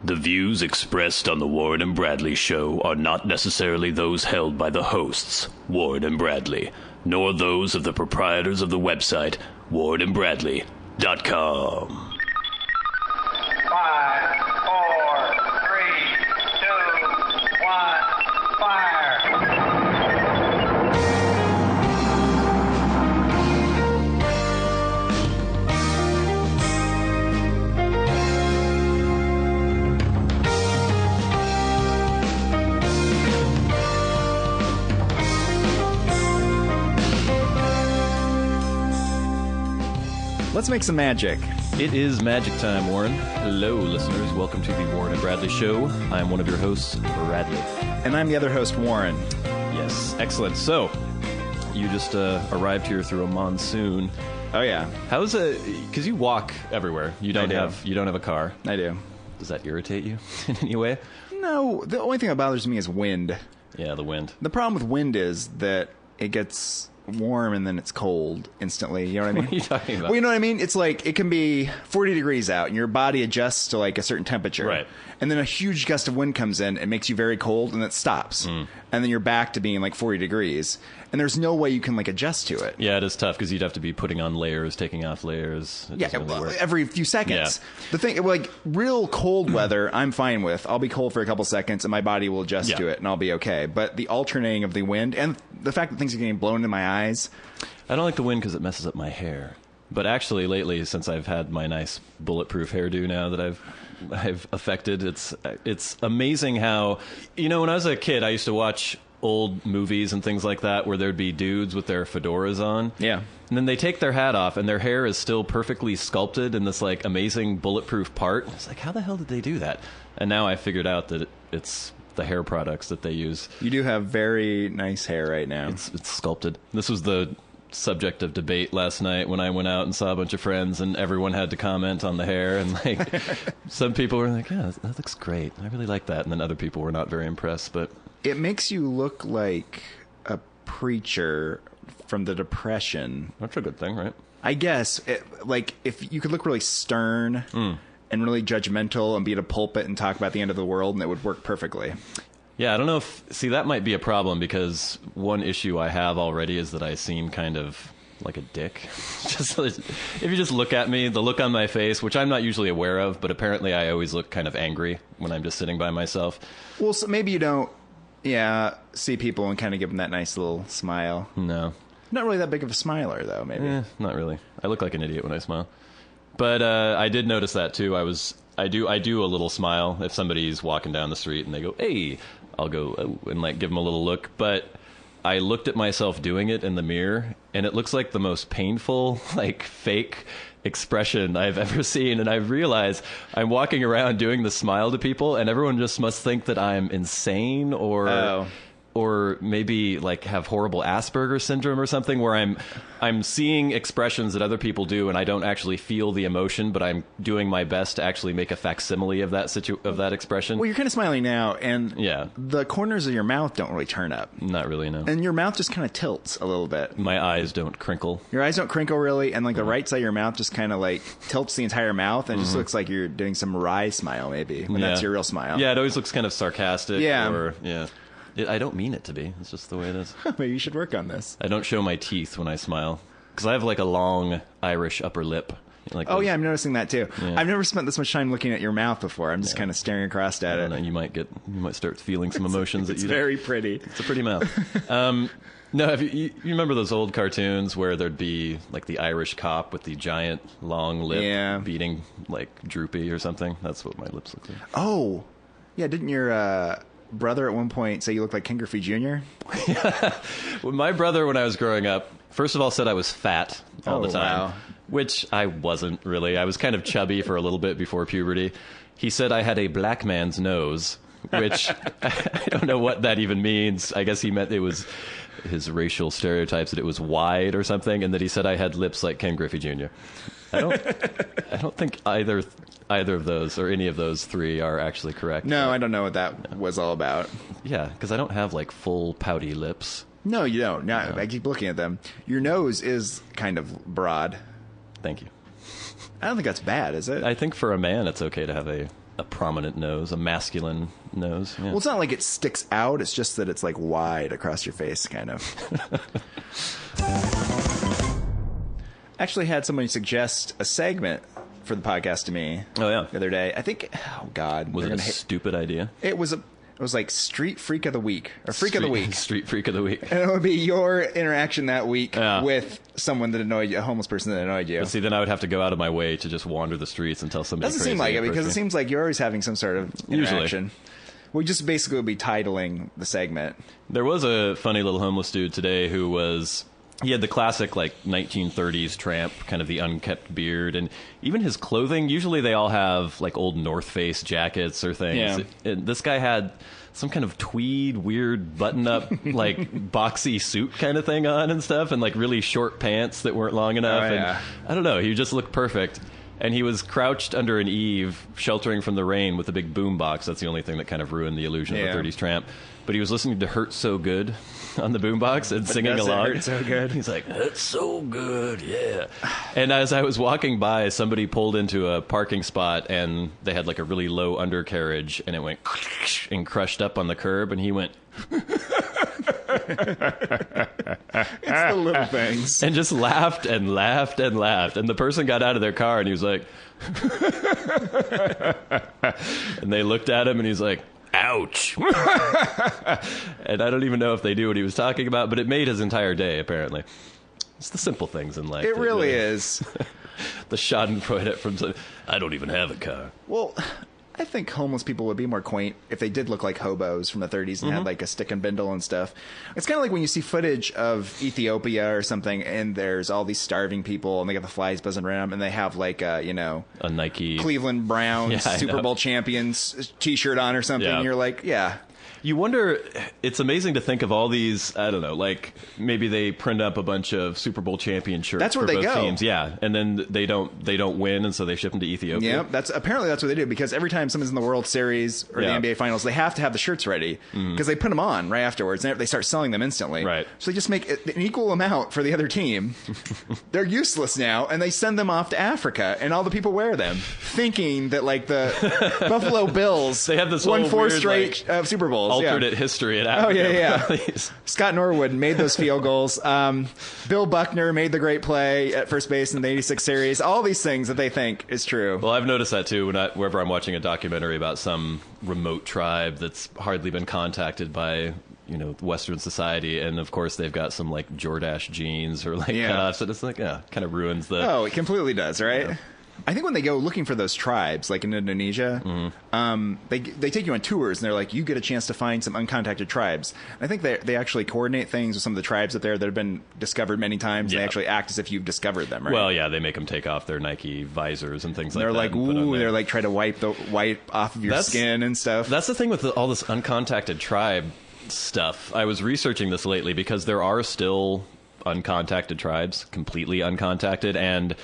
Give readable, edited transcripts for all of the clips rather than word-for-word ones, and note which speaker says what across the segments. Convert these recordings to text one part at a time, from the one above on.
Speaker 1: The views expressed on the Warren and Bradley Show are not necessarily those held by the hosts, Warren and Bradley, nor those of the proprietors of the website, warrenandbradley.com.
Speaker 2: 5, 4, 3, 2, 1, fire!
Speaker 3: Let's make some magic.
Speaker 4: It is magic time, Warren. Hello, listeners. Welcome to the Warren and Bradley Show. I am one of your hosts, Bradley.
Speaker 3: And I'm the other host, Warren.
Speaker 4: Yes, excellent. So, you just arrived here through a monsoon.
Speaker 3: Oh, yeah.
Speaker 4: How's it? Because you walk everywhere. You don't have a car.
Speaker 3: I do.
Speaker 4: Does that irritate you in any way?
Speaker 3: No, the only thing that bothers me is wind.
Speaker 4: Yeah, the wind.
Speaker 3: The problem with wind is that it gets warm and then it's cold instantly. You know what I mean?
Speaker 4: What are you talking about?
Speaker 3: Well, you know what I mean? It's like it can be 40 degrees out and your body adjusts to like a certain temperature.
Speaker 4: Right.
Speaker 3: And then a huge gust of wind comes in and makes you very cold and it stops. And then you're back to being like 40 degrees. And there's no way you can like adjust to it.
Speaker 4: Yeah, it is tough because you'd have to be putting on layers, taking off layers. It doesn't really work.
Speaker 3: Every few seconds.
Speaker 4: Yeah.
Speaker 3: The thing, like real cold weather, I'm fine with. I'll be cold for a couple seconds and my body will adjust to it and I'll be okay. But the alternating of the wind and the fact that things are getting blown into my eyes.
Speaker 4: I don't like the wind because it messes up my hair. But actually, lately, since I've had my nice bulletproof hairdo now that I've affected, it's amazing how, you know, when I was a kid, I used to watch old movies and things like that where there'd be dudes with their fedoras on. Yeah. And then they take their hat off and their hair is still perfectly sculpted in this like amazing bulletproof part. It's like, how the hell did they do that? And now I figured out that it's the hair products that they use.
Speaker 3: You do have very nice hair right now.
Speaker 4: It's sculpted. This was the subject of debate last night when I went out and saw a bunch of friends and everyone had to comment on the hair and like some people were like, yeah, that looks great. I really like that. And then other people were not very impressed, but
Speaker 3: it makes you look like a preacher from the Depression.
Speaker 4: That's a good thing, right? I
Speaker 3: guess like if you could look really stern and really judgmental and be at a pulpit and talk about the end of the world and it would work perfectly.
Speaker 4: Yeah, I don't know see, that might be a problem because one issue I have already is that I seem kind of like a dick. Just if you just look at me, the look on my face, which I'm not usually aware of, but apparently I always look kind of angry when I'm just sitting by myself.
Speaker 3: Well, so maybe you don't, see people and kind of give them that nice little smile.
Speaker 4: No.
Speaker 3: Not really that big of a smiler, though, maybe.
Speaker 4: Not really. I look like an idiot when I smile. But I did notice that, too. I do a little smile if somebody's walking down the street and they go, hey, I'll go and like give them a little look. But I looked at myself doing it in the mirror and it looks like the most painful, like fake expression I've ever seen. And I realize I'm walking around doing the smile to people and everyone just must think that I'm insane or maybe like have horrible Asperger's syndrome or something where I'm seeing expressions that other people do and I don't actually feel the emotion, but I'm doing my best to actually make a facsimile of that expression.
Speaker 3: Well, you're kind of smiling now, and the corners of your mouth don't really turn up.
Speaker 4: Not really, no.
Speaker 3: And your mouth just kind of tilts a little bit.
Speaker 4: My eyes don't crinkle.
Speaker 3: Your eyes don't crinkle really, and like the right side of your mouth just kind of like tilts the entire mouth, and it just looks like you're doing some wry smile maybe, when that's your real smile.
Speaker 4: Yeah, it always looks kind of sarcastic. I don't mean it to be. It's just the way it is.
Speaker 3: Maybe you should work on this.
Speaker 4: I don't show my teeth when I smile. Because I have like a long Irish upper lip. Like
Speaker 3: I'm noticing that too. Yeah. I've never spent this much time looking at your mouth before. I'm just kind of staring across at it.
Speaker 4: You might start feeling some emotions.
Speaker 3: It's very pretty.
Speaker 4: It's a pretty mouth. No, you remember those old cartoons where there'd be like the Irish cop with the giant long lip beating like droopy or something? That's what my lips look like.
Speaker 3: Oh, yeah. Didn't your brother at one point say you look like Ken Griffey Jr.?
Speaker 4: Well, my brother, when I was growing up, first of all said I was fat all the time,
Speaker 3: wow.
Speaker 4: Which I wasn't really. I was kind of chubby for a little bit before puberty. He said I had a black man's nose, which I don't know what that even means. I guess he meant it was his racial stereotypes, that it was wide or something, and that he said I had lips like Ken Griffey Jr. I don't think either of those or any of those three are actually correct.
Speaker 3: No, I don't know what that was all about.
Speaker 4: Yeah, because I don't have like full pouty lips.
Speaker 3: No, you don't. No. I keep looking at them. Your nose is kind of broad.
Speaker 4: Thank you.
Speaker 3: I don't think that's bad, is it?
Speaker 4: I think for a man, it's okay to have a prominent nose, a masculine nose. Yeah.
Speaker 3: Well, it's not like it sticks out. It's just that it's like wide across your face, kind of. Actually had somebody suggest a segment for the podcast to me.
Speaker 4: Oh, yeah.
Speaker 3: The other day. I think, oh God.
Speaker 4: Was it a stupid idea?
Speaker 3: It was like Street Freak of the Week, or Freak of the Week.
Speaker 4: Street Freak of the Week.
Speaker 3: And it would be your interaction that week with someone that annoyed you, a homeless person that annoyed you.
Speaker 4: But see, then I would have to go out of my way to just wander the streets and tell somebody
Speaker 3: Doesn't
Speaker 4: crazy
Speaker 3: seem like it, because
Speaker 4: person.
Speaker 3: it seems like you're always having some sort of interaction.
Speaker 4: Usually.
Speaker 3: We just basically would be titling the segment.
Speaker 4: There was a funny little homeless dude today who was... He had the classic, like, 1930s tramp, kind of the unkept beard, and even his clothing, usually they all have, like, old North Face jackets or things.
Speaker 3: Yeah.
Speaker 4: And this guy had some kind of tweed, weird, button-up, like, boxy suit kind of thing on and stuff, and, like, really short pants that weren't long enough.
Speaker 3: Oh, yeah.
Speaker 4: And I don't know, he just looked perfect. And he was crouched under an eave, sheltering from the rain with a big boom box. That's the only thing that kind of ruined the illusion of a 30s tramp. But he was listening to Hurt So Good on the boombox and singing along.
Speaker 3: Hurt So Good.
Speaker 4: He's like, that's so good, yeah. And as I was walking by, somebody pulled into a parking spot, and they had like a really low undercarriage, and it went and crushed up on the curb, and he went...
Speaker 3: It's the little things.
Speaker 4: And just laughed and laughed and laughed. And the person got out of their car, and he was like... And they looked at him, and he's like... Ouch. And I don't even know if they knew what he was talking about, but it made his entire day, apparently. It's the simple things in life.
Speaker 3: It really is.
Speaker 4: The schadenfreude from... I don't even have a car.
Speaker 3: Well, I think homeless people would be more quaint if they did look like hobos from the 30s and had like a stick and bindle and stuff. It's kind of like when you see footage of Ethiopia or something, and there's all these starving people, and they got the flies buzzing around them, and they have like a
Speaker 4: Nike
Speaker 3: Cleveland Browns Super Bowl champions t-shirt on or something.
Speaker 4: Yeah.
Speaker 3: And you're like, yeah.
Speaker 4: You wonder, it's amazing to think of all these, I don't know, like maybe they print up a bunch of Super Bowl champion shirts
Speaker 3: That's where
Speaker 4: for
Speaker 3: they
Speaker 4: both
Speaker 3: go.
Speaker 4: teams. Yeah, and then they don't win, and so they ship them to Ethiopia.
Speaker 3: Yeah, apparently that's what they do, because every time someone's in the World Series or the NBA Finals, they have to have the shirts ready, because they put them on right afterwards, and they start selling them instantly.
Speaker 4: Right.
Speaker 3: So they just make an equal amount for the other team. They're useless now, and they send them off to Africa, and all the people wear them, thinking that like the Buffalo Bills
Speaker 4: They have this
Speaker 3: won
Speaker 4: whole
Speaker 3: 4
Speaker 4: weird,
Speaker 3: straight Super Bowls.
Speaker 4: alternate history in Africa.
Speaker 3: Oh, yeah. Scott Norwood made those field goals. Bill Buckner made the great play at first base in the 86 series. All these things that they think is true.
Speaker 4: Well, I've noticed that too whenever I'm watching a documentary about some remote tribe that's hardly been contacted by Western society, and of course they've got some like Jordache genes or like cutoffs, and it's like kind of ruins the...
Speaker 3: Oh, it completely does, right? Yeah. I think when they go looking for those tribes, like in Indonesia, they take you on tours, and they're like, you get a chance to find some uncontacted tribes. I think they actually coordinate things with some of the tribes up there that have been discovered many times. Yeah. They actually act as if you've discovered them, right?
Speaker 4: Well, yeah, they make them take off their Nike visors and things like
Speaker 3: they're
Speaker 4: that.
Speaker 3: Like, ooh, they're like trying to wipe off of your skin and stuff.
Speaker 4: That's the thing with all this uncontacted tribe stuff. I was researching this lately because there are still uncontacted tribes, completely uncontacted, and...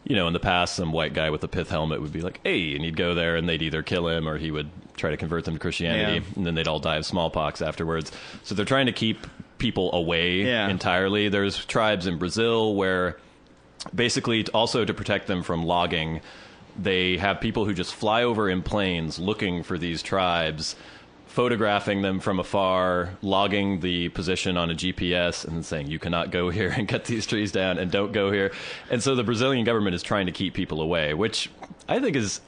Speaker 4: in the past, some white guy with a pith helmet would be like, hey, and he'd go there, and they'd either kill him or he would try to convert them to Christianity, and then they'd all die of smallpox afterwards. So they're trying to keep people away entirely. There's tribes in Brazil where basically also to protect them from logging, they have people who just fly over in planes looking for these tribes, photographing them from afar, logging the position on a GPS, and then saying, you cannot go here and cut these trees down, and don't go here. And so the Brazilian government is trying to keep people away, which I think is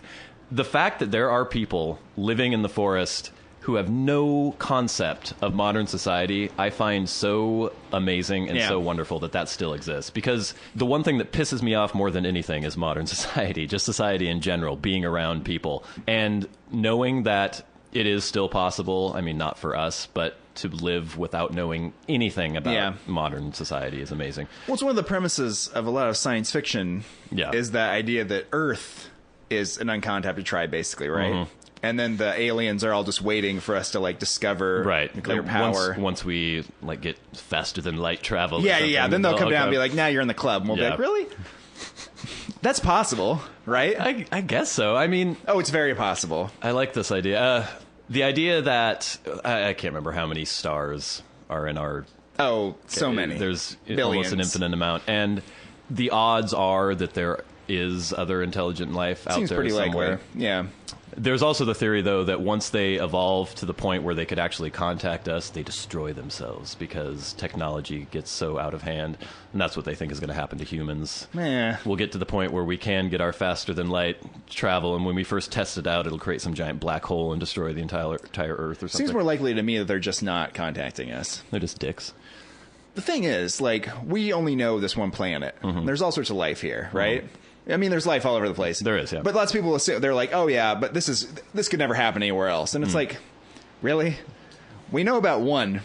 Speaker 4: the fact that there are people living in the forest who have no concept of modern society, I find so amazing and so wonderful that still exists. Because the one thing that pisses me off more than anything is modern society, just society in general, being around people. And knowing that it is still possible, I mean, not for us, but to live without knowing anything about modern society is amazing.
Speaker 3: Well, it's one of the premises of a lot of science fiction is that idea that Earth is an uncontacted tribe, basically, right? Mm-hmm. And then the aliens are all just waiting for us to, like, discover nuclear power.
Speaker 4: Once we, like, get faster than light travel.
Speaker 3: Yeah. Then they'll come down and be like, now you're in the club. And we'll be like, really? That's possible, right?
Speaker 4: I guess so. I mean...
Speaker 3: Oh, it's very possible.
Speaker 4: I like this idea. The idea that... I can't remember how many stars are in our...
Speaker 3: Oh, so many.
Speaker 4: There's
Speaker 3: billions.
Speaker 4: Almost an infinite amount. And the odds are that there is other intelligent life out
Speaker 3: Seems
Speaker 4: there
Speaker 3: pretty
Speaker 4: somewhere.
Speaker 3: likely. Yeah.
Speaker 4: There's also the theory, though, that once they evolve to the point where they could actually contact us, they destroy themselves because technology gets so out of hand. And that's what they think is going to happen to humans. We'll get to the point where we can get our faster-than-light travel, and when we first test it out, it'll create some giant black hole and destroy the entire Earth or something.
Speaker 3: Seems more likely to me that they're just not contacting us.
Speaker 4: They're just dicks.
Speaker 3: The thing is, like, we only know this one planet. There's all sorts of life here, right? I mean, there's life all over the place.
Speaker 4: There is, yeah.
Speaker 3: But lots of people assume, they're like, oh yeah, but this could never happen anywhere else. And it's like, really? We know about one,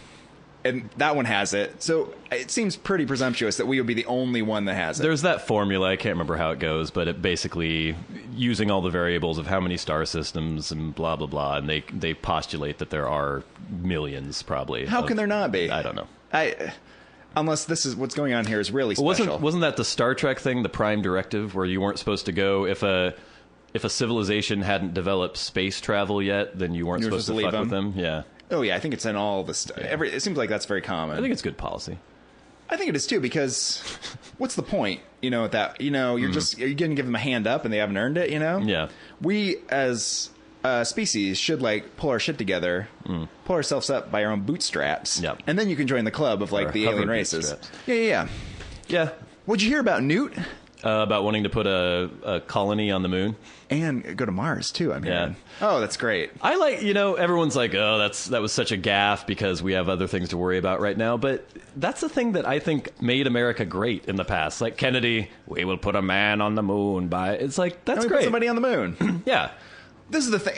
Speaker 3: and that one has it. So it seems pretty presumptuous that we would be the only one that has it.
Speaker 4: There's that formula, I can't remember how it goes, but it basically, using all the variables of how many star systems and blah, blah, blah, and they postulate that there are millions, probably.
Speaker 3: How can there not be?
Speaker 4: I don't know.
Speaker 3: Unless this is what's going on here is really special.
Speaker 4: Wasn't that the Star Trek thing, the Prime Directive, where you weren't supposed to go if a civilization hadn't developed space travel yet, then you weren't supposed to
Speaker 3: leave
Speaker 4: fuck with them? Yeah.
Speaker 3: Oh yeah, I think it's in all the stuff. It seems like that's very common.
Speaker 4: I think it's good policy.
Speaker 3: I think it is too, because what's the point? You know, at that, you know, you're going to give them a hand up and they haven't earned it, you know?
Speaker 4: Yeah.
Speaker 3: We as a species should like pull our shit together, pull ourselves up by our own bootstraps, and then you can join the club of like
Speaker 4: Or
Speaker 3: the
Speaker 4: hover
Speaker 3: alien races.
Speaker 4: bootstraps.
Speaker 3: Yeah.
Speaker 4: Yeah.
Speaker 3: What'd you hear about Newt?
Speaker 4: About wanting to put a colony on the moon.
Speaker 3: And go to Mars too, I'm hearing.
Speaker 4: Yeah.
Speaker 3: Oh, that's great.
Speaker 4: I like, everyone's like, oh, that was such a gaffe because we have other things to worry about right now. But that's the thing that I think made America great in the past. Like Kennedy, we will put a man on the moon it's like, that's
Speaker 3: Put
Speaker 4: great.
Speaker 3: somebody on the moon.
Speaker 4: Yeah.
Speaker 3: This is the thing.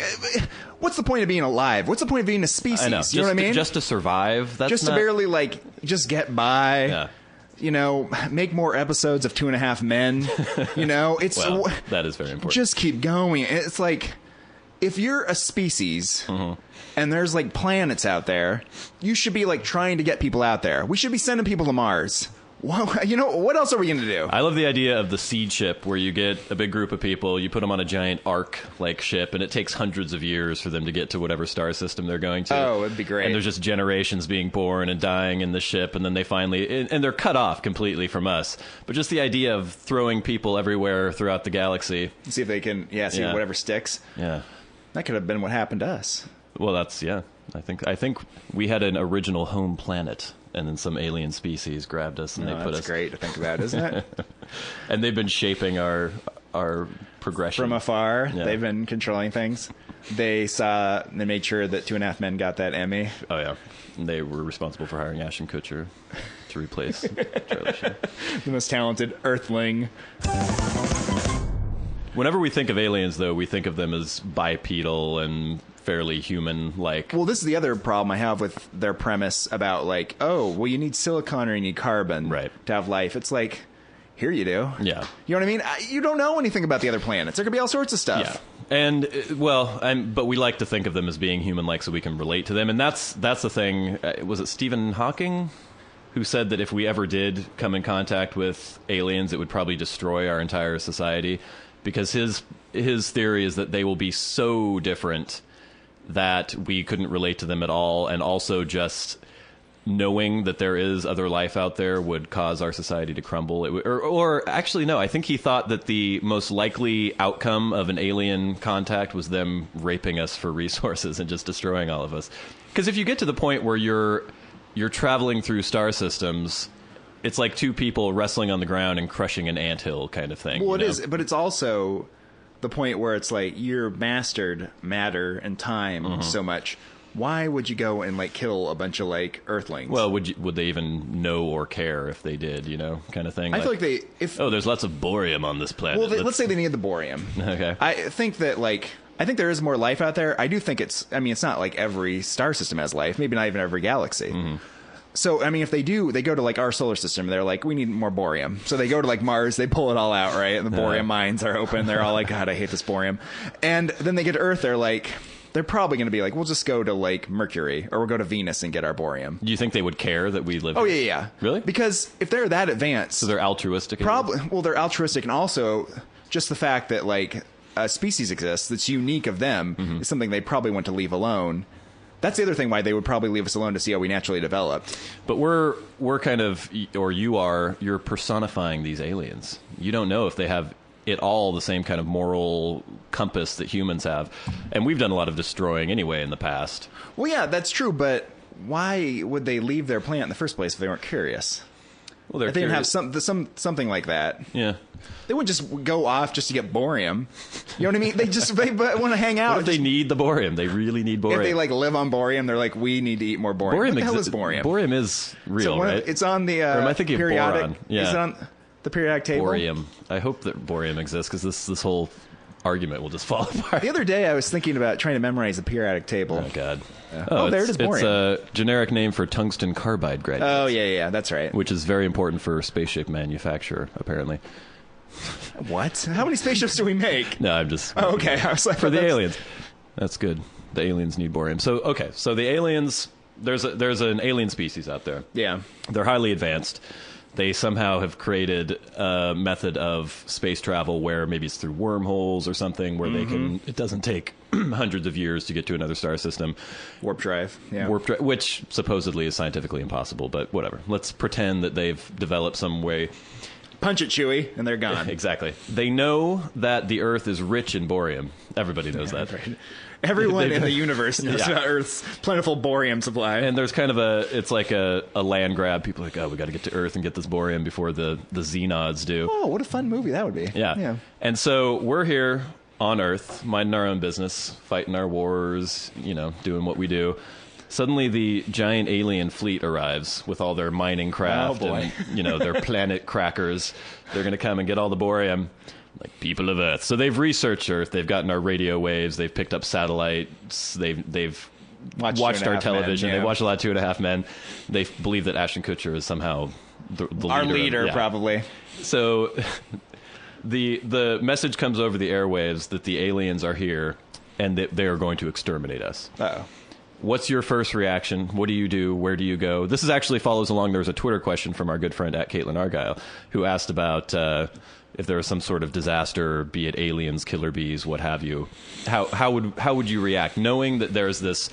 Speaker 3: What's the point of being alive? What's the point of being a species?
Speaker 4: I know.
Speaker 3: You know what I mean?
Speaker 4: Just to survive. That's
Speaker 3: just to barely just get by.
Speaker 4: Yeah.
Speaker 3: You know, make more episodes of 2.5 Men. You know, it's
Speaker 4: Well, that is very important.
Speaker 3: Just keep going. It's like if you're a species and there's like planets out there, you should be like trying to get people out there. We should be sending people to Mars. Well, you know, what else are we going to do?
Speaker 4: I love the idea of the seed ship where you get a big group of people, you put them on a giant ark-like ship, and it takes hundreds of years for them to get to whatever star system they're going to.
Speaker 3: Oh, it'd be great.
Speaker 4: And there's just generations being born and dying in the ship, and then they finally... And they're cut off completely from us. But just the idea of throwing people everywhere throughout the galaxy.
Speaker 3: See if they can, see whatever sticks.
Speaker 4: Yeah.
Speaker 3: That could have been what happened to us.
Speaker 4: Well, that's, I think we had an original home planet, and then some alien species grabbed us and they put us...
Speaker 3: That's great to think about, isn't it?
Speaker 4: And they've been shaping our progression.
Speaker 3: From afar,
Speaker 4: Yeah.
Speaker 3: they've been controlling things. They made sure that 2.5 Men got that Emmy.
Speaker 4: Oh, yeah. And they were responsible for hiring Ashton Kutcher to replace Charlie Sheen.
Speaker 3: The most talented Earthling.
Speaker 4: Whenever we think of aliens, though, we think of them as bipedal and fairly human-like.
Speaker 3: Well, this is the other problem I have with their premise about, like, oh, well, you need silicon or you need carbon to have life. It's like, here you do.
Speaker 4: Yeah.
Speaker 3: You know what I mean? You don't know anything about the other planets. There could be all sorts of stuff.
Speaker 4: Yeah. And, but we like to think of them as being human-like so we can relate to them. And that's the thing. Was it Stephen Hawking who said that if we ever did come in contact with aliens, it would probably destroy our entire society? Because his theory is that they will be so different that we couldn't relate to them at all, and also just knowing that there is other life out there would cause our society to crumble. Or actually, no, I think he thought that the most likely outcome of an alien contact was them raping us for resources and just destroying all of us. Because if you get to the point where you're traveling through star systems, it's like two people wrestling on the ground and crushing an anthill kind of thing.
Speaker 3: Well, it is, but it's also the point where it's like you're mastered matter and time so much. Why would you go and like kill a bunch of like Earthlings?
Speaker 4: Well, would they even know or care if they did? Kind of thing.
Speaker 3: I feel like
Speaker 4: there's lots of bohrium on this planet.
Speaker 3: Well, let's say they need the bohrium.
Speaker 4: Okay.
Speaker 3: I think there is more life out there. I do think it's not like every star system has life. Maybe not even every galaxy. So, I mean, if they do, they go to, like, our solar system. They're like, we need more bohrium. So they go to, like, Mars. They pull it all out, right? And the bohrium mines are open. They're all like, God, I hate this bohrium. And then they get to Earth. They're probably going to be like, we'll just go to, like, Mercury. Or we'll go to Venus and get our bohrium.
Speaker 4: Do you think they would care that we live
Speaker 3: Oh,
Speaker 4: here?
Speaker 3: yeah.
Speaker 4: Really?
Speaker 3: Because if they're that advanced...
Speaker 4: So they're altruistic?
Speaker 3: Probably. Well, they're altruistic. And also, just the fact that, like, a species exists that's unique of them is something they probably want to leave alone. That's the other thing why they would probably leave us alone, to see how we naturally developed.
Speaker 4: But we're kind of, or you're personifying these aliens. You don't know if they have at all the same kind of moral compass that humans have. And we've done a lot of destroying anyway in the past.
Speaker 3: Well, yeah, that's true, but why would they leave their planet in the first place if they weren't curious?
Speaker 4: Well, they're
Speaker 3: If they didn't have
Speaker 4: curious.
Speaker 3: something like that.
Speaker 4: Yeah.
Speaker 3: They wouldn't just go off just to get bohrium. You know what I mean? They want to hang out.
Speaker 4: What if they need the bohrium? They really need bohrium.
Speaker 3: If they like live on bohrium, they're like, we need to eat more bohrium. What the hell is bohrium?
Speaker 4: Bohrium is real, right?
Speaker 3: It's on the
Speaker 4: Or am I thinking of
Speaker 3: periodic.
Speaker 4: boron? Yeah.
Speaker 3: Is it on the periodic table?
Speaker 4: Bohrium. I hope that bohrium exists because this whole argument will just fall apart.
Speaker 3: The other day, I was thinking about trying to memorize the periodic table.
Speaker 4: Oh, God.
Speaker 3: Oh, there it is,
Speaker 4: It's
Speaker 3: bohrium.
Speaker 4: a generic name for tungsten carbide granules.
Speaker 3: Oh, yeah, that's right.
Speaker 4: Which is very important for spaceship manufacture, apparently.
Speaker 3: What? How many spaceships do we make?
Speaker 4: No, I'm just...
Speaker 3: Oh, okay. I was like,
Speaker 4: for the aliens. That's good. The aliens need bohrium. So, okay. So the aliens... There's an alien species out there.
Speaker 3: Yeah.
Speaker 4: They're highly advanced. They somehow have created a method of space travel where maybe it's through wormholes or something where they can... It doesn't take hundreds of years to get to another star system.
Speaker 3: Warp drive. Yeah.
Speaker 4: Warp drive, which supposedly is scientifically impossible, but whatever. Let's pretend that they've developed some way...
Speaker 3: Punch it, Chewie, and they're gone.
Speaker 4: Exactly. They know that the Earth is rich in bohrium. Everybody knows that.
Speaker 3: Right. Everyone in the universe knows about Earth's plentiful bohrium supply.
Speaker 4: And there's kind of it's like a land grab. People are like, oh, we got to get to Earth and get this bohrium before the Xenods do.
Speaker 3: Oh, what a fun movie that would be.
Speaker 4: Yeah. And so we're here on Earth, minding our own business, fighting our wars, doing what we do. Suddenly, the giant alien fleet arrives with all their mining craft and, their planet crackers. They're going to come and get all the bohrium, like people of Earth. So they've researched Earth. They've gotten our radio waves. They've picked up satellites. They've watched our television. They've watched a lot of 2.5 Men. They believe that Ashton Kutcher is somehow the
Speaker 3: our
Speaker 4: leader.
Speaker 3: leader, probably.
Speaker 4: So the message comes over the airwaves that the aliens are here and that they are going to exterminate us.
Speaker 3: Uh-oh.
Speaker 4: What's your first reaction? What do you do? Where do you go? This is actually follows along. There was a Twitter question from our good friend at Caitlin Argyle who asked about if there was some sort of disaster, be it aliens, killer bees, what have you. How would you react knowing that there's this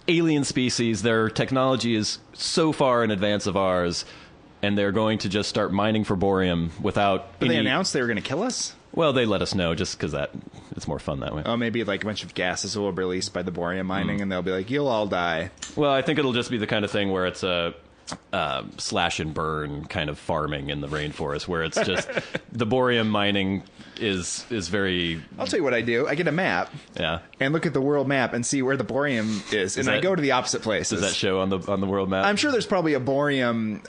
Speaker 4: alien species? Their technology is so far in advance of ours, and they're going to just start mining for bohrium without.
Speaker 3: But they announced they were going to kill us?
Speaker 4: Well, they let us know just because it's more fun that way.
Speaker 3: Oh, maybe like a bunch of gases will be released by the bohrium mining, and they'll be like, you'll all die.
Speaker 4: Well, I think it'll just be the kind of thing where it's a slash and burn kind of farming in the rainforest, where it's just the bohrium mining is very...
Speaker 3: I'll tell you what I do. I get a map and look at the world map and see where the bohrium is, and I go to the opposite places.
Speaker 4: Does that show on the world map?
Speaker 3: I'm sure there's probably a bohrium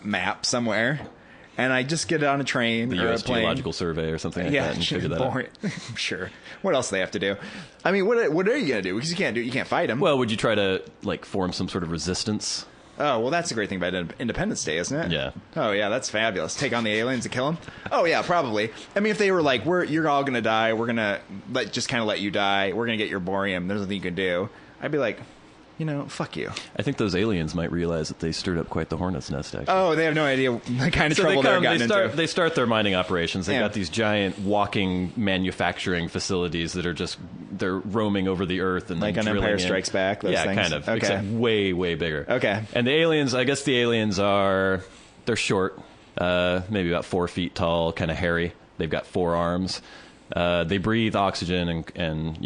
Speaker 3: map somewhere. And I just get it on a train
Speaker 4: the
Speaker 3: or
Speaker 4: U.S.
Speaker 3: a plane.
Speaker 4: Geological Survey or something like that and figure that out.
Speaker 3: Sure. What else do they have to do? I mean, what are you going to do? Because you can't fight them.
Speaker 4: Well, would you try to form some sort of resistance?
Speaker 3: Oh, well, that's the great thing about Independence Day, isn't it?
Speaker 4: Yeah.
Speaker 3: Oh, yeah, that's fabulous. Take on the aliens and kill them? Oh, yeah, probably. I mean, if they were like, you're all going to die, we're going to just kind of let you die, we're going to get your bohrium, there's nothing you can do, I'd be like, fuck you.
Speaker 4: I think those aliens might realize that they stirred up quite the hornet's nest, actually.
Speaker 3: Oh, they have no idea the kind of trouble they're getting into.
Speaker 4: They start their mining operations. They got these giant walking manufacturing facilities that are they're roaming over the earth and
Speaker 3: like on Empire Strikes Back. Those things?
Speaker 4: Kind of.
Speaker 3: Okay.
Speaker 4: Except way, way bigger.
Speaker 3: Okay.
Speaker 4: And the aliens, I guess the aliens they're short, maybe about 4 feet tall, kind of hairy. They've got 4 arms. They breathe oxygen and